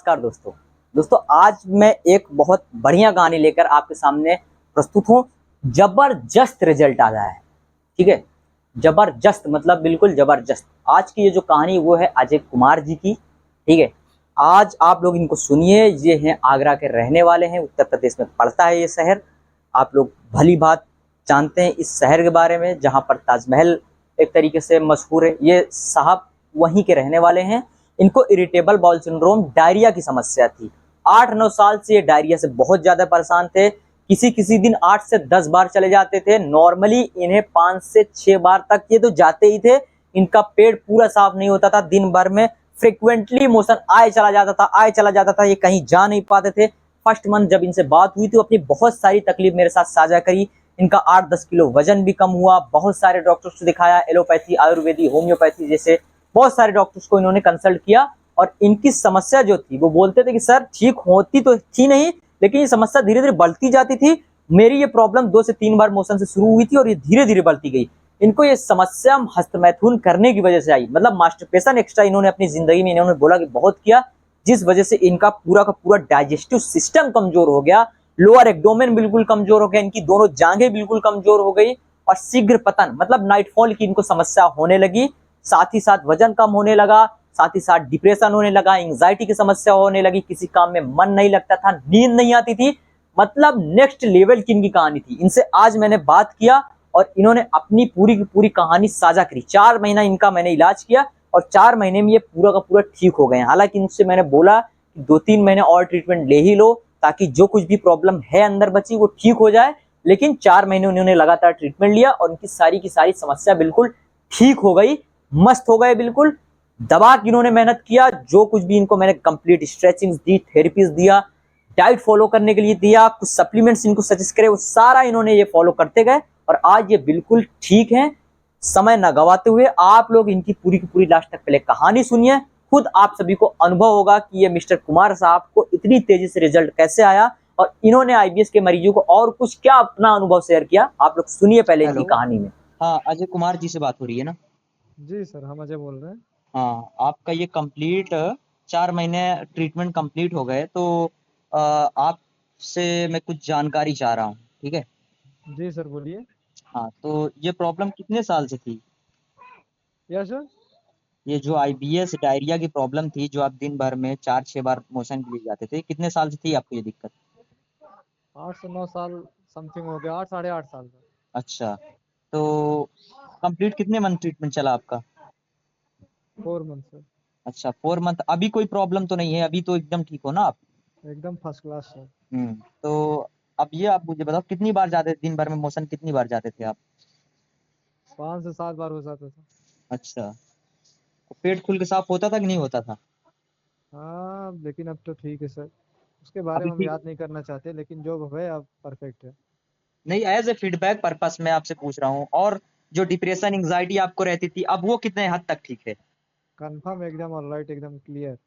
नमस्कार दोस्तों आज मैं एक बहुत बढ़िया कहानी लेकर आपके सामने प्रस्तुत हूँ। जबरदस्त रिजल्ट आ रहा है। ठीक है, जबरदस्त मतलब बिल्कुल जबरदस्त। आज की ये जो कहानी वो है अजय कुमार जी की। ठीक है, आज आप लोग इनको सुनिए। ये हैं आगरा के रहने वाले हैं, उत्तर प्रदेश में पड़ता है ये शहर। आप लोग भली बात जानते हैं इस शहर के बारे में, जहाँ पर ताजमहल एक तरीके से मशहूर है। ये साहब वहीं के रहने वाले हैं। इनको इरिटेबल बाउल सिंड्रोम, डायरिया की समस्या थी। 8-9 साल से ये डायरिया से बहुत ज्यादा परेशान थे। किसी किसी दिन 8 से 10 बार चले जाते थे। नॉर्मली इन्हें 5 से 6 बार तक ये तो जाते ही थे। इनका पेट पूरा साफ नहीं होता था। दिन भर में फ्रिक्वेंटली मोशन आए चला जाता था। ये कहीं जा नहीं पाते थे। फर्स्ट मंथ जब इनसे बात हुई तो अपनी बहुत सारी तकलीफ मेरे साथ साझा करी। इनका 8-10 किलो वजन भी कम हुआ। बहुत सारे डॉक्टर्स को दिखाया, एलोपैथी, आयुर्वेदी, होम्योपैथी जैसे बहुत सारे डॉक्टर्स को इन्होंने कंसल्ट किया। और इनकी समस्या जो थी वो बोलते थे कि सर ठीक होती तो थी नहीं, लेकिन ये समस्या धीरे धीरे बढ़ती जाती थी। मेरी ये प्रॉब्लम 2 से 3 बार मोशन से शुरू हुई थी और ये धीरे धीरे बढ़ती गई। इनको ये समस्या हस्तमैथुन करने की वजह से आई, मतलब मास्टरपेशन एक्स्ट्रा इन्होंने अपनी जिंदगी में इन्होंने बोला कि बहुत किया, जिस वजह से इनका पूरा का पूरा डाइजेस्टिव सिस्टम कमजोर हो गया। लोअर एब्डोमेन बिल्कुल कमजोर हो गया, इनकी दोनों जांघें बिल्कुल कमजोर हो गई और शीघ्र पतन मतलब नाइटफॉल की इनको समस्या होने लगी। साथ ही साथ वजन कम होने लगा, साथ ही साथ डिप्रेशन होने लगा, एंजाइटी की समस्या होने लगी, किसी काम में मन नहीं लगता था, नींद नहीं आती थी। मतलब नेक्स्ट लेवल की इनकी कहानी थी। इनसे आज मैंने बात किया और इन्होंने अपनी पूरी की पूरी कहानी साझा करी। 4 महीना इनका मैंने इलाज किया और 4 महीने में ये पूरा का पूरा ठीक हो गए हैं। हालांकि इनसे मैंने बोला कि 2-3 महीने और ट्रीटमेंट ले ही लो, ताकि जो कुछ भी प्रॉब्लम है अंदर बची वो ठीक हो जाए। लेकिन 4 महीने उन्होंने लगातार ट्रीटमेंट लिया और उनकी सारी की सारी समस्या बिल्कुल ठीक हो गई, मस्त हो गए बिल्कुल। दबा के इन्होंने मेहनत किया, जो कुछ भी इनको मैंने कंप्लीट स्ट्रेचिंग दी, थेरेपीज दिया, डाइट फॉलो करने के लिए दिया, कुछ सप्लीमेंट्स इनको सजेस्ट करे, वो सारा इन्होंने ये फॉलो करते गए और आज ये बिल्कुल ठीक है। समय न गवाते हुए आप लोग इनकी पूरी की पूरी लास्ट तक पहले कहानी सुनिए, खुद आप सभी को अनुभव होगा कि ये मिस्टर कुमार साहब को इतनी तेजी से रिजल्ट कैसे आया और इन्होंने आईबीएस के मरीजों को और कुछ क्या अपना अनुभव शेयर किया। आप लोग सुनिए पहले इनकी हेलो। कहानी में। हाँ, अजय कुमार जी से बात हो रही है ना? जी सर, हम अजय बोल रहे हैं। हाँ, आपका ये कंप्लीट 4 महीने ट्रीटमेंट कंप्लीट हो गए तो आपसे मैं कुछ जानकारी चाह रहा हूँ, ठीक है? जी सर, बोलिए। हाँ, तो ये प्रॉब्लम कितने साल से थी? Yes sir. ये जो आईबीएस डायरिया की प्रॉब्लम थी, जो आप दिन भर में 4-6 बार मोशन के लिए जाते थे, कितने साल से थी आपको ये दिक्कत? 8 से 9 साल समथिंग हो गया, 8 साढ़े 8 साल का। अच्छा, तो कंप्लीट कितने मंथ ट्रीटमेंट चला आपका? 4 मंथ सर। अच्छा, 4 मंथ। अभी कोई प्रॉब्लम तो नहीं है? अभी तो एकदम ठीक हो ना आप? एकदम फर्स्ट क्लास सर। तो अब ये आप मुझे बताओ, कितनी बार जाते थे दिन भर में मोशन, कितनी बार जाते थे आप? 5 से 7 बार हो जाता था। अच्छा, तो पेट खुल के साफ होता था कि नहीं होता था? हाँ, लेकिन अब तो ठीक है सर। उसके बारे अभी में हम ठीक? याद नहीं करना चाहते, लेकिन जो है अब परफेक्ट है। नहीं, एज ए फीडबैक पर्पस मैं आपसे पूछ रहा हूँ। और जो डिप्रेशन एंग्जाइटी आपको रहती थी, अब वो कितने हद तक ठीक है? कंफर्म एकदम ऑलराइट, एकदम क्लियर।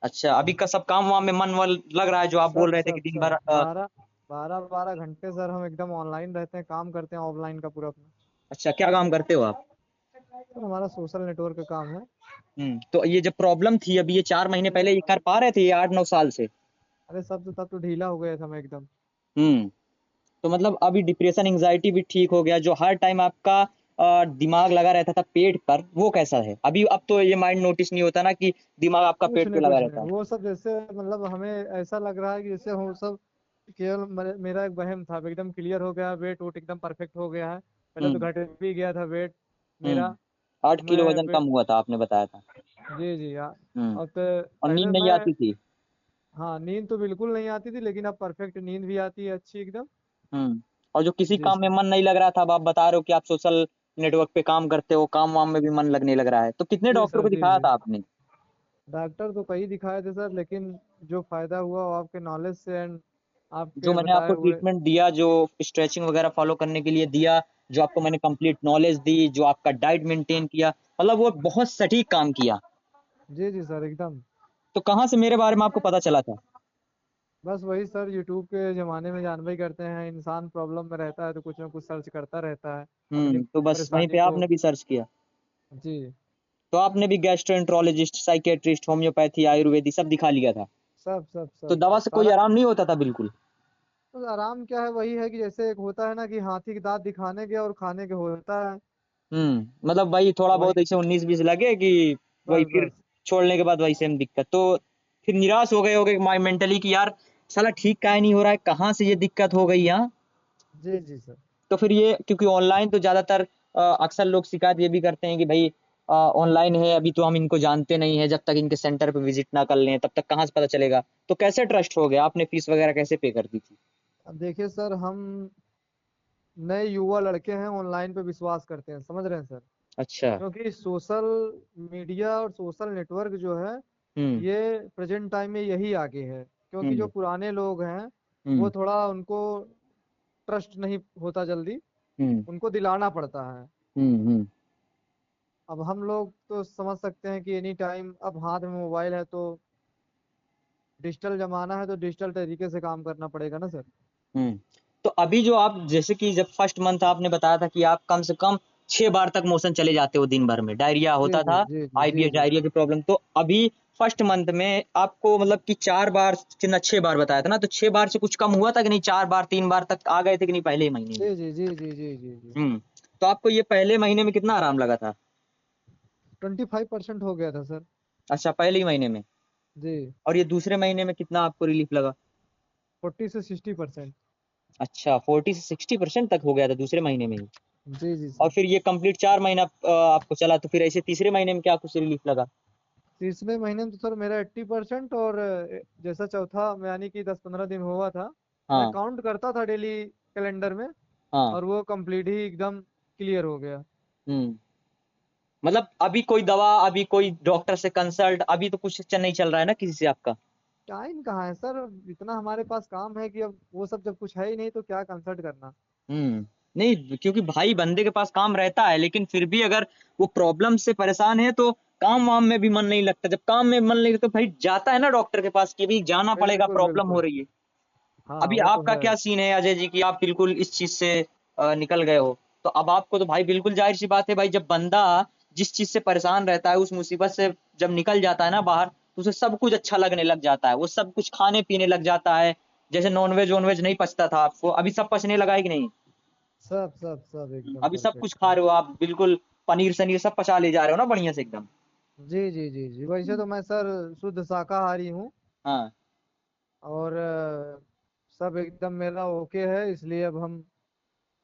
अच्छा, अभी का सब काम वाम में मन वल लग रहा है, जो आप बोल सब रहे थे कि सब दिन सब भर 12 12 12 घंटे सर हम एकदम ऑनलाइन रहते हैं, काम करते हैं ऑफलाइन का पूरा अपना। अच्छा, क्या काम करते हो आप? सर हमारा सोशल नेटवर्क का काम है। तो ये जब प्रॉब्लम थी अभी, ये 4 महीने पहले, ये कर पा रहे थे ये 8-9 साल से? अरे सब तो तब तो ढीला हो गया था मैं एकदम। हम्म तो मतलब अभी डिप्रेशन एंग्जाइटी भी ठीक हो गया? जो हर टाइम आपका दिमाग लगा रहता था पेट पर, वो कैसा है अभी? अब तो ये माइंड नोटिस नहीं होता ना कि दिमाग आपका पेट पे लगा कुछ नहीं, रहता है? वो सब जैसे मतलब हमें ऐसा लग रहा है कि जैसे वो सब केवल मेरा एक वहम था। अब एकदम क्लियर हो गया, वेट वोट एकदम परफेक्ट हो गया है। पहले तो हम्म घट भी गया था वेट मेरा। हम्म 8 किलो मैं वजन कम हुआ था आपने बताया था। जी जी हाँ। हम्म अब और नींद पहले नहीं मैं, आती थी? हाँ नींद तो बिल्कुल नहीं आती थी, लेकिन अब परफेक्ट नींद भी आती है अच्छी एकदम। और जो किसी जी काम में सर। मन नहीं लग रहा था, अब आप बता रहे हो कि आप सोशल नेटवर्क पे काम करते हो, काम वाम में भी मन लगने लग रहा है, तो कितने जी डॉक्टर सर। को जी दिखाया जी। था आपने? डॉक्टर तो कई दिखाए थे सर, लेकिन जो फायदा हुआ वो आपके नॉलेज से एंड जो आपके मैंने बताए आपको हुए। ट्रीटमेंट दिया, जो स्ट्रेचिंग वगैरह फॉलो करने के लिए दिया, जो आपको मैंने कंप्लीट नॉलेज दी, जो आपका डाइट मेंटेन किया, मतलब वो बहुत सटीक काम किया। जी जी सर एकदम। तो कहाँ से मेरे बारे में आपको पता चला था? बस वही सर, यूट्यूब के ज़माने में जानते ही करते हैं, इंसान प्रॉब्लम में रहता है तो कुछ ना कुछ सर्च करता रहता है अपनी तो बस वहीं परेशानी पे को। आपने भी सर्च किया? जी। तो आपने भी गैस्ट्रोएंट्रोलॉजिस्ट, साइकेट्रिस्ट, होम्योपैथी, आयुर्वेदी सब दिखा लिया था? सब सब तो सब दवा सब से कोई सारा। आराम नहीं होता था बिल्कुल? तो आराम क्या है, वही है कि जैसे एक होता है ना कि हाथी के दांत दिखाने के और खाने के होता है। मतलब भाई थोड़ा वही। बहुत ऐसे 19-20 लगे कि वही बस फिर बस। छोड़ने के बाद वही सेम दिक्कत, तो फिर निराश हो गए होगे मेंटली कि यार साला ठीक काहे नहीं हो रहा है, कहाँ से ये दिक्कत हो गई यहाँ। जी जी सर। तो फिर ये क्योंकि ऑनलाइन तो ज्यादातर अक्सर लोग शिकायत ये भी करते हैं कि भाई ऑनलाइन है, अभी तो हम इनको जानते नहीं है, जब तक इनके सेंटर पे विजिट ना कर लें तब तक कहाँ से पता चलेगा। तो कैसे ट्रस्ट हो गया, आपने फीस वगैरह कैसे पे कर दी थी? अब देखिए सर, हम नए युवा लड़के हैं, ऑनलाइन पे विश्वास करते हैं, समझ रहे हैं सर। अच्छा। क्योंकि सोशल मीडिया और सोशल नेटवर्क जो है, हम्म। ये प्रेजेंट टाइम में यही आगे है। क्योंकि जो हम्म। पुराने लोग हैं, वो हम्म। थोड़ा उनको ट्रस्ट नहीं होता जल्दी, हम्म। उनको दिलाना पड़ता है। हम्म। अब हम लोग तो समझ सकते हैं कि एनी टाइम अब हाथ में मोबाइल है, तो डिजिटल जमाना है, तो डिजिटल तरीके से काम करना पड़ेगा ना सर। हम्म। तो अभी जो आप जैसे कि जब फर्स्ट मंथ आपने बताया था कि आप कम से कम 6 बार तक मोशन चले जाते हो दिन भर में, डायरिया जी होता जी था, जी जी जी आईबीएस जी। डायरिया की प्रॉब्लम, तो अभी फर्स्ट मंथ में आपको मतलब कि 4 बार कितना 6 बार बताया था ना, तो 6 बार से कुछ कम हुआ था कि नहीं, 4 बार 3 बार तक आ गए थे कि नहीं पहले ही महीने में? जी जी जी जी जी जी जी। तो आपको ये पहले महीने में कितना आराम लगा था? 25% हो गया था सर। अच्छा, पहले ही महीने में। जी। और ये दूसरे महीने में कितना आपको रिलीफ लगा? 40 से 60%। अच्छा, 40 से 60% तक हो गया था दूसरे महीने में ही। जी जी और सर। फिर ये कंप्लीट 4 महीना आपको चला, तो फिर ऐसे तीसरे महीने में क्या कुछ रिलीफ लगा? तीसरे महीने में तो सर मेरा 80%, और जैसा चौथा में यानी कि 10-15 दिन हुआ था, मैं हाँ। काउंट करता था डेली कैलेंडर में, हाँ। और वो कंप्लीट ही एकदम क्लियर हो गया। हम्म। मतलब अभी कोई दवा, अभी कोई डॉक्टर से कंसल्ट, अभी तो कुछ नहीं चल रहा है ना किसी से आपका? टाइम कहाँ है सर, इतना हमारे पास काम है कि अब वो सब जब कुछ है ही नहीं तो क्या कंसल्ट करना। नहीं, क्योंकि भाई बंदे के पास काम रहता है, लेकिन फिर भी अगर वो प्रॉब्लम से परेशान है तो काम वाम में भी मन नहीं लगता, जब काम में मन नहीं लगता तो भाई जाता है ना डॉक्टर के पास कि भाई जाना पड़ेगा, बिल्कुल प्रॉब्लम हो बिल्कुल। रही है। हाँ अभी वो तो आपका है। क्या सीन है अजय जी कि आप बिल्कुल इस चीज से निकल गए हो, तो अब आपको तो भाई बिल्कुल जाहिर सी बात है भाई, जब बंदा जिस चीज से परेशान रहता है उस मुसीबत से जब निकल जाता है ना बाहर, तो उसे सब कुछ अच्छा लगने लग जाता है, वो सब कुछ खाने पीने लग जाता है। जैसे नॉनवेज वॉनवेज नहीं पचता था आपको, अभी सब पचने लगा है कि नहीं? सब सब सब एकदम अभी सब कुछ परफेक्ट खा है। रहे हो आप बिल्कुल, पनीर सनीर सब पचा ले जा रहे हो ना बढ़िया से एकदम? जी जी जी जी, वैसे तो मैं सर शुद्ध शाकाहारी हूँ। हाँ। और सब एकदम मेरा ओके है, इसलिए अब हम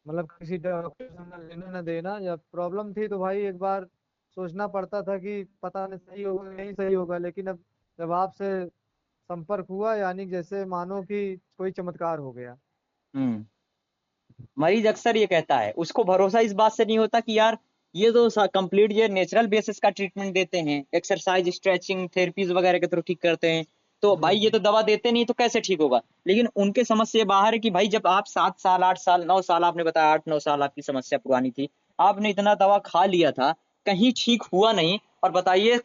मतलब किसी डॉक्टर से ना लेना ना देना। जब प्रॉब्लम थी तो भाई एक बार सोचना पड़ता था कि पता नहीं सही होगा नहीं सही होगा, लेकिन अब जब आपसे संपर्क हुआ, यानी जैसे मानो कि कोई चमत्कार हो गया। हम्म। मरीज अक्सर ये कहता है, उसको भरोसा इस बात से नहीं होता कि यार ये तो कंप्लीट ये नेचुरल बेसिस का ट्रीटमेंट देते हैं, एक्सरसाइज स्ट्रेचिंग थेरेपीज वगैरह के थ्रू ठीक करते हैं, तो जी भाई ये जी। तो दवा देते नहीं तो कैसे ठीक होगा। लेकिन उनके समझ से बाहर है कि भाई जब आप 7 साल 8 साल 9 साल, आपने बताया 8 9 साल आपकी समस्या पुरानी थी, आपने इतना दवा खा लिया था, कहीं ठीक हुआ नहीं, और बताइए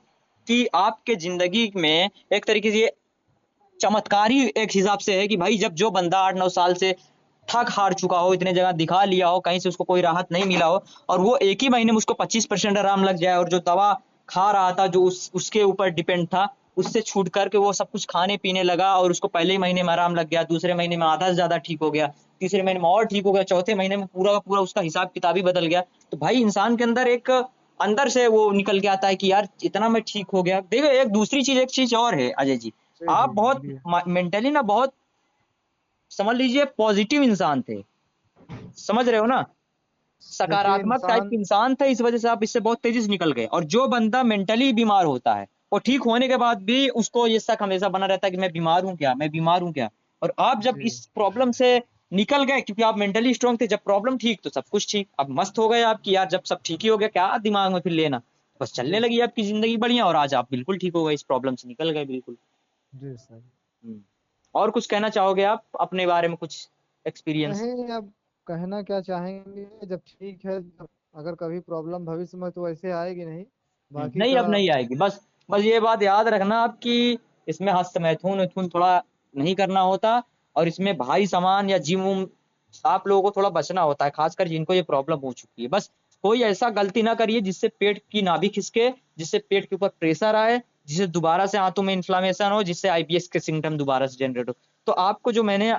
कि आपके जिंदगी में एक तरीके से ये चमत्कार ही एक हिसाब से है कि भाई जब जो बंदा 8 9 साल से थक हार चुका हो, इतने जगह दिखा लिया हो, कहीं से उसको कोई राहत नहीं मिला हो, और वो एक ही महीने में उसको 25% आराम लग जाए, और जो दवा खा रहा था जो उसके ऊपर डिपेंड था, उससे छूट करके वो सब कुछ खाने पीने लगा और उसको पहले ही महीने में आराम लग गया, दूसरे महीने में आधा से ज्यादा ठीक हो गया, तीसरे महीने में और ठीक हो गया, चौथे महीने में पूरा का पूरा उसका हिसाब किताब ही बदल गया। तो भाई इंसान के अंदर एक अंदर से वो निकल के आता है कि यार इतना मैं ठीक हो गया। देखो एक दूसरी चीज, एक चीज और है अजय जी, जी आप जी बहुत बोलिए। मेंटली ना बहुत समझ लीजिए पॉजिटिव इंसान थे, समझ रहे हो ना, देखिए सकारात्मक टाइप इंसान। के इंसान थे, इस वजह से आप इससे बहुत तेजी से निकल गए। और जो बंदा मेंटली बीमार होता है और ठीक होने के बाद भी उसको ये शक हमेशा बना रहता है कि मैं बीमार हूं क्या, मैं बीमार हूं क्या। और आप जब जी इस प्रॉब्लम से निकल गए क्योंकि आप मेंटली स्ट्रांग थे, जब प्रॉब्लम ठीक तो सब कुछ ठीक, अब मस्त हो गए आपकी, यार जब सब ठीक ही हो गया क्या दिमाग में फिर लेना, बस चलने जी लगी आपकी जिंदगी बढ़िया, और आज आप बिल्कुल ठीक हो गए, इस प्रॉब्लम से निकल गए बिल्कुल। जी सर। हम्म। और कुछ कहना चाहोगे आप अपने बारे में, कुछ एक्सपीरियंस? नहीं, अब कहना क्या चाहेंगे, जब ठीक है, जब अगर कभी प्रॉब्लम भविष्य में तो ऐसे आएगी नहीं, बाकी नहीं का। अब नहीं आएगी, बस बस ये बात याद रखना आप कि इसमें हस्त मैथुन मैथुन थोड़ा नहीं करना होता, और इसमें भाई समान या जिम उम आप लोगों को थोड़ा बचना होता है, खासकर जिनको ये प्रॉब्लम हो चुकी है। बस कोई ऐसा गलती ना करिए जिससे पेट की नाभि खिसके, जिससे पेट के ऊपर प्रेशर आए, जिससे दोबारा से आंतों में इन्फ्लामेशन हो, जिससे आईबीएस के सिम्टम दोबारा से जनरेट हो। तो आपको जो मैंने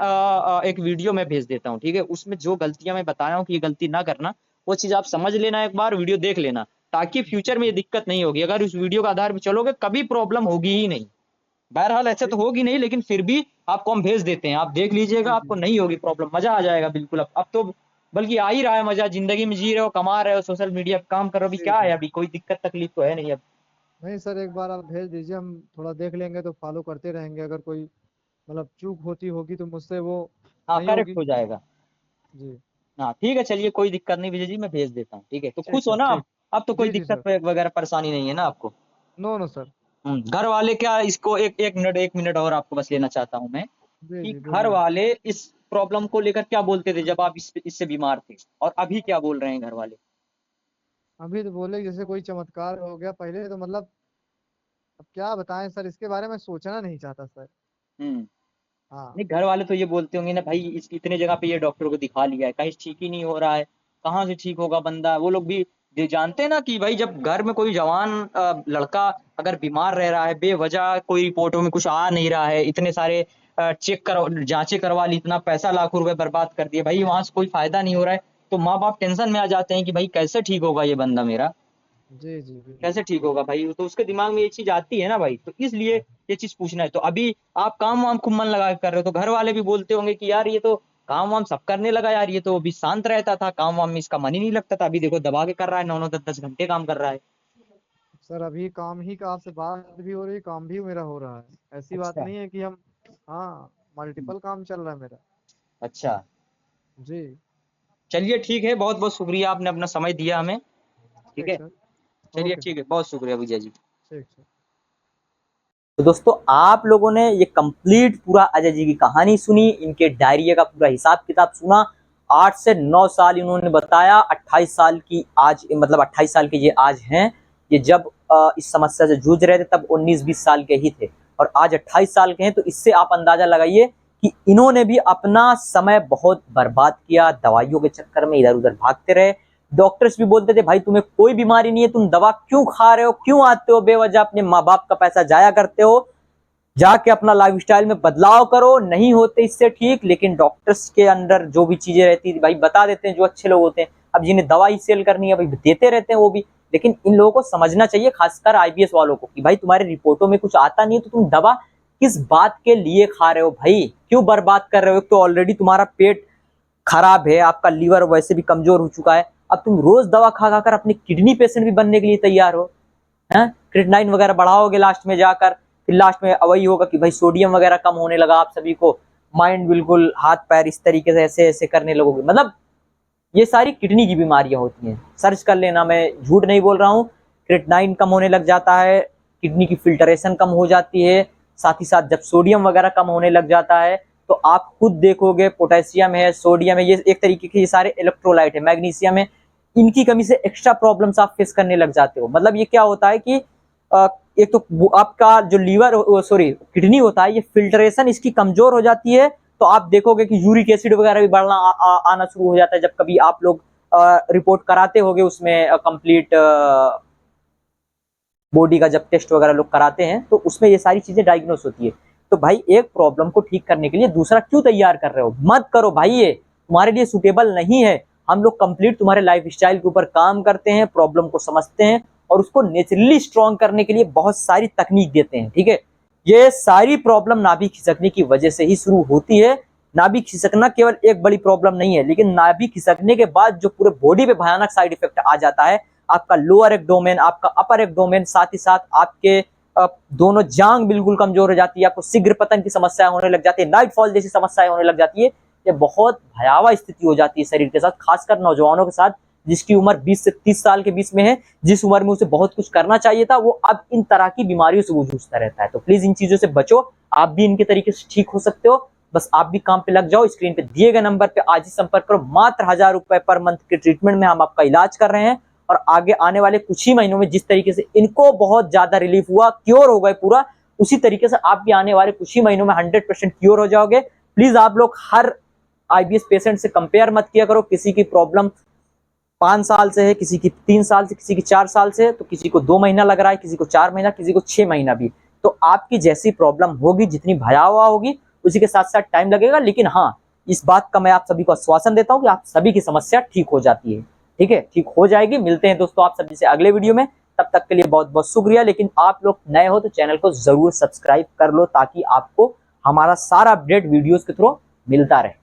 एक वीडियो में भेज देता हूँ, ठीक है, उसमें जो गलतियां मैं बताया हूँ कि ये गलती ना करना, वो चीज आप समझ लेना, एक बार वीडियो देख लेना, ताकि फ्यूचर में ये दिक्कत नहीं होगी। अगर उस वीडियो के आधार पर चलोगे कभी प्रॉब्लम होगी ही नहीं। बहरहाल ऐसे तो ठीक। होगी नहीं, लेकिन फिर भी आपको हम भेज देते हैं, आप देख लीजिएगा, जी आपको जी नहीं होगी प्रॉब्लम, मजा आ जाएगा बिल्कुल। अब तो बल्कि आ ही रहा है मजा, जिंदगी में जी रहे हो, कमा रहे हो, सोशल मीडिया पे काम कर रहे हो, अभी जी क्या है, जी। अभी कोई दिक्कत तकलीफ तो है नहीं अब। नहीं सर, एक बार आप भेज दीजिए, हम थोड़ा देख लेंगे तो फॉलो करते रहेंगे। अगर कोई मतलब चूक होती होगी तो मुझसे वो हाँ, नहीं करेक्ट होगी। हो जाएगा। जी। हाँ ठीक है, चलिए कोई दिक्कत नहीं विजय जी, मैं भेज देता हूँ, ठीक है, तो ठीक खुश हो सर, ना ठीक। अब तो कोई जी जी दिक्कत सर। वगैरह परेशानी नहीं है ना आपको। No no sir. घर वाले क्या, इसको एक मिनट और आपको बस लेना चाहता हूँ मैं, जी कि जी घर बोलिए। वाले इस प्रॉब्लम को लेकर क्या बोलते थे जब आप इससे बीमार थे, और अभी क्या बोल रहे हैं घर वाले? अभी तो बोले जैसे कोई चमत्कार हो गया, पहले तो मतलब अब क्या बताएं सर, इसके बारे में सोचना नहीं चाहता सर। हम्म। हाँ। नहीं, घर वाले तो ये बोलते होंगे ना भाई, इस इतने जगह पे ये डॉक्टर को दिखा लिया है, कहीं ठीक ही नहीं हो रहा है, कहाँ से ठीक होगा बंदा। वो लोग भी ये जानते हैं ना कि भाई जब घर में कोई जवान लड़का अगर बीमार रह रहा है, बेवजह कोई रिपोर्टों में कुछ आ नहीं रहा है, इतने सारे चेक कर जांचें करवा ली, इतना पैसा लाखों रुपए बर्बाद कर दिए भाई, वहां से कोई फायदा नहीं हो रहा है, तो माँ बाप टेंशन में आ जाते हैं कि भाई कैसे ठीक होगा ये बंदा मेरा, जी जी बिल्कुल। कैसे ठीक होगा भाई, तो उसके दिमाग में ये चीज आती है ना भाई, तो इसलिए ये चीज पूछना है। तो अभी आप काम वाम खूब मन लगा के कर रहे हो, तो घर वाले भी बोलते होंगे कि यार ये तो काम वाम सब करने लगा यार, ये तो अभी शांत रहता था, काम वाम में इसका मन ही नहीं लगता था, अभी देखो दबा के कर रहा है, 9 9 10 10 घंटे काम कर रहा है। सर अभी काम ही का आपसे बात भी हो रही, काम भी मेरा हो रहा है, ऐसी बात अच्छा। नहीं है कि हम। हाँ, मल्टीपल काम चल रहा है मेरा। अच्छा, जी। चलिए ठीक है, बहुत बहुत शुक्रिया, आपने अपना समय दिया हमें, ठीक ठीक है, सर। चलिए ओके सर। ठीक है, बहुत शुक्रिया विजय जी। ठीक सर। तो दोस्तों आप लोगों ने ये कंप्लीट पूरा अजय जी की कहानी सुनी, इनके डायरिया का पूरा हिसाब किताब सुना। 8 से 9 साल इन्होंने बताया, 28 साल की आज, मतलब 28 साल के ये आज हैं। ये जब इस समस्या से जूझ रहे थे तब 19-20 साल के ही थे, और आज 28 साल के हैं। तो इससे आप अंदाजा लगाइए कि इन्होंने भी अपना समय बहुत बर्बाद किया, दवाइयों के चक्कर में इधर उधर भागते रहे। डॉक्टर्स भी बोलते थे भाई तुम्हें कोई बीमारी नहीं है, तुम दवा क्यों खा रहे हो, क्यों आते हो बेवजह अपने माँ बाप का पैसा जाया करते हो, जाके अपना लाइफस्टाइल में बदलाव करो। नहीं होते इससे ठीक, लेकिन डॉक्टर्स के अंदर जो भी चीजें रहती थी भाई बता देते हैं, जो अच्छे लोग होते हैं। अब जिन्हें दवाई सेल करनी है भाई देते रहते हैं वो भी, लेकिन इन लोगों को समझना चाहिए, खासकर आईबीएस वालों को, कि भाई तुम्हारे रिपोर्टों में कुछ आता नहीं है तो तुम दवा किस बात के लिए खा रहे हो भाई, क्यों बर्बाद कर रहे हो। तो ऑलरेडी तुम्हारा पेट खराब है, आपका लीवर वैसे भी कमजोर हो चुका है, अब तुम रोज दवा खा खाकर अपनी किडनी पेशेंट भी बनने के लिए तैयार हो, हैं। क्रिएटिनिन वगैरह बढ़ाओगे लास्ट में जाकर, फिर लास्ट में वही होगा कि भाई सोडियम वगैरह कम होने लगा आप सभी को, माइंड बिल्कुल हाथ पैर इस तरीके से ऐसे ऐसे करने लगोगे। मतलब ये सारी किडनी की बीमारियां होती हैं, सर्च कर लेना, मैं झूठ नहीं बोल रहा हूँ। क्रिएटिनिन कम होने लग जाता है, किडनी की फिल्टरेशन कम हो जाती है, साथ ही साथ जब सोडियम वगैरह कम होने लग जाता है तो आप खुद देखोगे, पोटेशियम है, सोडियम है, ये एक तरीके के ये सारे इलेक्ट्रोलाइट है, मैग्नीशियम है, इनकी कमी से एक्स्ट्रा प्रॉब्लम्स आप फेस करने लग जाते हो। मतलब ये क्या होता है कि एक तो आपका जो लीवर सॉरी किडनी होता है, ये फिल्टरेशन इसकी कमजोर हो जाती है, तो आप देखोगे कि यूरिक एसिड वगैरह भी बढ़ना आना शुरू हो जाता है। जब कभी आप लोग रिपोर्ट कराते होगे उसमें कंप्लीट बॉडी का जब टेस्ट वगैरह लोग कराते हैं तो उसमें ये सारी चीजें डायग्नोस होती है। तो भाई एक प्रॉब्लम को ठीक करने के लिए दूसरा क्यों तैयार कर रहे हो, मत करो भाई, ये तुम्हारे लिए सुटेबल नहीं है। हम लोग कंप्लीट तुम्हारे लाइफ स्टाइल के ऊपर काम करते हैं, प्रॉब्लम को समझते हैं और उसको नेचुरली स्ट्रॉन्ग करने के लिए बहुत सारी तकनीक देते हैं, ठीक है। ये सारी प्रॉब्लम नाभि खिसकने की वजह से ही शुरू होती है। नाभि खिसकना केवल एक बड़ी प्रॉब्लम नहीं है, लेकिन नाभि खिसकने के बाद जो पूरे बॉडी पे भयानक साइड इफेक्ट आ जाता है, आपका लोअर एब्डोमेन, आपका अपर एब्डोमेन, साथ ही साथ आपके दोनों जांग बिल्कुल कमजोर हो जाती है, आपको शीघ्र पतन की समस्याएं होने लग जाती है, नाइटफॉल जैसी समस्याएं होने लग जाती है। ये बहुत भयावह स्थिति हो जाती है शरीर के साथ, खासकर नौजवानों के साथ, जिसकी उम्र 20 से 30 साल के बीच में है, जिस उम्र में उसे बहुत कुछ करना चाहिए था, वो अब इन तरह की बीमारियों से वो जूझता रहता है। तो प्लीज इन चीजों से बचो, आप भी इनके तरीके से ठीक हो सकते हो। बस आप भी काम पे लग जाओ, स्क्रीन पे दिए गए नंबर पे आज ही संपर्क करो। मात्र 1000 रुपए पर मंथ के ट्रीटमेंट में हम आपका इलाज कर रहे हैं, और आगे आने वाले कुछ ही महीनों में जिस तरीके से इनको बहुत ज्यादा रिलीफ हुआ, क्योर हो गए पूरा, उसी तरीके से आप भी आने वाले कुछ ही महीनों में 100% क्योर हो जाओगे। प्लीज आप लोग हर आईबीएस पेशेंट से कंपेयर मत किया करो, किसी की प्रॉब्लम 5 साल से है, किसी की 3 साल से, किसी की 4 साल से, तो किसी को 2 महीना लग रहा है, किसी को 4 महीना, किसी को 6 महीना भी। तो आपकी जैसी प्रॉब्लम होगी, जितनी भयावह होगी, उसी के साथ साथ टाइम लगेगा। लेकिन हाँ, इस बात का मैं आप सभी को आश्वासन देता हूँ कि आप सभी की समस्या ठीक हो जाती है। ठीक है, ठीक हो जाएगी। मिलते हैं दोस्तों आप सभी से अगले वीडियो में, तब तक के लिए बहुत बहुत शुक्रिया। लेकिन आप लोग नए हो तो चैनल को जरूर सब्सक्राइब कर लो, ताकि आपको हमारा सारा अपडेट वीडियोस के थ्रू मिलता रहे।